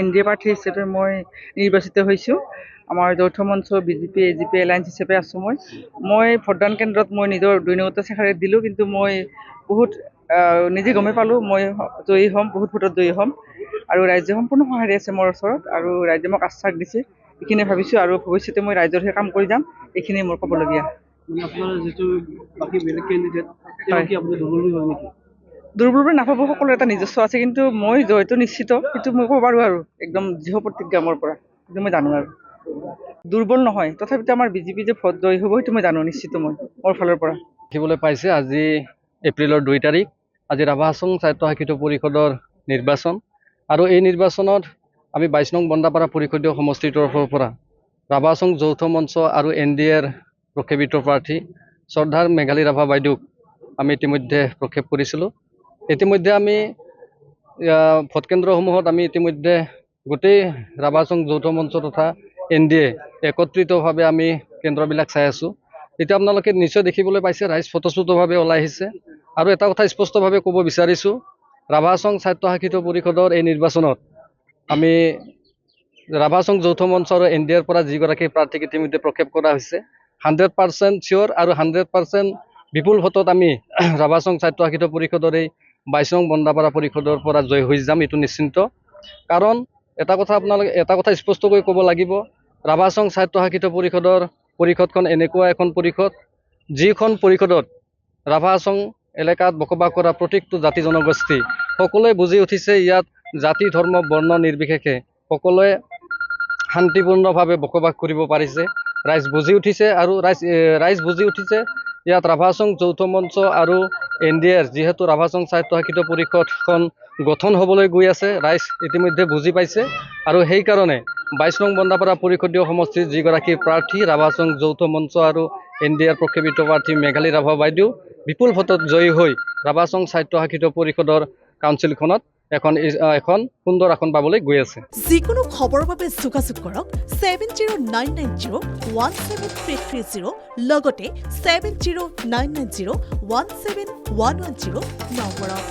NDA প্ৰাৰ্থী হিচাপে মই নিৰ্বাচিত হৈছোঁ। আমাৰ যৌথ মঞ্চ বিজেপি AGP এলায়েন্স হিচাপে আছোঁ মই ভোটদান কেন্দ্ৰত মই নিজৰ 2 নং চেখাৰেত দিলোঁ, কিন্তু মই বহুত নিজে গমেই পালোঁ মই জয়ী হ'ম, বহুত ভোটত জয়ী হ'ম আৰু ৰাইজে সম্পূৰ্ণ সঁহাৰি আছে মোৰ ওচৰত আৰু ৰাইজে মোক আশ্বাস দিছে। এইখিনি ভাবিছোঁ আৰু ভৱিষ্যতে মই ৰাইজৰ হৈ কাম কৰি যাম, এইখিনি মোৰ ক'বলগীয়া। আপোনাৰ যিটো বাকী বেলেগ কেণ্ডিডেট তেওঁ কি আপুনি দুৰ্বল বুলি ভাবে নেকি? দুৰ্বল বুলি নাভাবোঁ, সকলো এটা নিজস্ব আছে, কিন্তু মই জয়টো নিশ্চিত, সেইটো মই ক'ব পাৰোঁ আৰু একদম দৃঢ় প্ৰতিজ্ঞা মোৰ পৰা, সেইটো মই জানো আৰু দুৰ্বল নহয়। তথাপিতো আমাৰ বিজেপি যে ভোট জয়ী হ'ব সেইটো মই জানো নিশ্চিত, মই মোৰ ফালৰ পৰা। দেখিবলৈ পাইছে আজি এপ্ৰিলৰ 2 তাৰিখ, আজি ৰাভা হাছং স্বায়ত্তশাসিত পৰিষদৰ নিৰ্বাচন আৰু এই নিৰ্বাচনত আমি 22 নং বন্দাপাৰা পৰিষদীয় সমষ্টিৰ তৰফৰ পৰা ৰাভা হাছং যৌথ মঞ্চ আৰু NDAৰ প্ৰক্ষেপিত প্ৰাৰ্থী শ্ৰদ্ধাৰ মেঘালী ৰাভা বাইদেউক আমি ইতিমধ্যে প্ৰক্ষেপ কৰিছিলোঁ। ইতিমধ্যে আমি ভোটকেন্দ্ৰসমূহত আমি ইতিমধ্যে গোটেই ৰাভা হাছং যৌথ মঞ্চ তথা NDA একত্ৰিতভাৱে আমি কেন্দ্ৰবিলাক চাই আছোঁ। এতিয়া আপোনালোকে নিশ্চয় দেখিবলৈ পাইছে ৰাইজ স্বতঃস্ফূৰ্তভাৱে ওলাই আহিছে আৰু এটা কথা স্পষ্টভাৱে ক'ব বিচাৰিছোঁ, ৰাভা হাছং স্বায়ত্তশাসিত পৰিষদৰ এই নিৰ্বাচনত আমি ৰাভা হাছং যৌথ মঞ্চ আৰু NDAৰ পৰা যিগৰাকী প্ৰাৰ্থীক ইতিমধ্যে প্ৰক্ষেপ কৰা হৈছে 100% চিয়'ৰ আৰু 100% বিপুল ভোটত আমি ৰাভা হাছং স্বায়ত্তশাসিত পৰিষদৰ এই 22 নং বন্দাপাৰা পৰিষদৰ পৰা জয় হৈ যাম, এইটো নিশ্চিন্ত। কাৰণ এটা কথা স্পষ্টকৈ ক'ব লাগিব, ৰাভা হাছং স্বায়ত্তশাসিত পৰিষদখন এনেকুৱা এখন পৰিষদ যিখন পৰিষদত ৰাভা হাছং এলেকাত বসবাস কৰা প্ৰত্যেকটো জাতি জনগোষ্ঠী সকলোৱে বুজি উঠিছে, ইয়াত জাতি ধৰ্ম বৰ্ণ নিৰ্বিশেষে সকলোৱে শান্তিপূৰ্ণভাৱে বসবাস কৰিব পাৰিছে। ৰাইজ বুজি উঠিছে আৰু ৰাইজ বুজি উঠিছে ইয়াত ৰাভা হাছং যৌথ মঞ্চ আৰু NDAৰ যিহেতু ৰাভা হাছং স্বায়ত্তশাসিত পৰিষদখন গঠন হ'বলৈ গৈ আছে, ৰাইজ ইতিমধ্যে বুজি পাইছে আৰু সেইকাৰণে 22 নং বন্দাপাৰা পৰিষদীয় সমষ্টিৰ যিগৰাকী প্ৰাৰ্থী ৰাভা হাছং যৌথ মঞ্চ আৰু NDAৰ প্ৰক্ষেপিত প্ৰাৰ্থী মেঘালী ৰাভা বাইদেউ বিপুল ভোটত জয়ী হৈ ৰাভা হাছং স্বায়ত্তশাসিত পৰিষদৰ কাউন্সিলখনত এখন সুন্দৰ আসন পাবলৈ গৈ আছে। যিকোনো খবৰৰ বাবে যোগাযোগ কৰক 7099017330 লগতে 7099017110 নম্বৰত।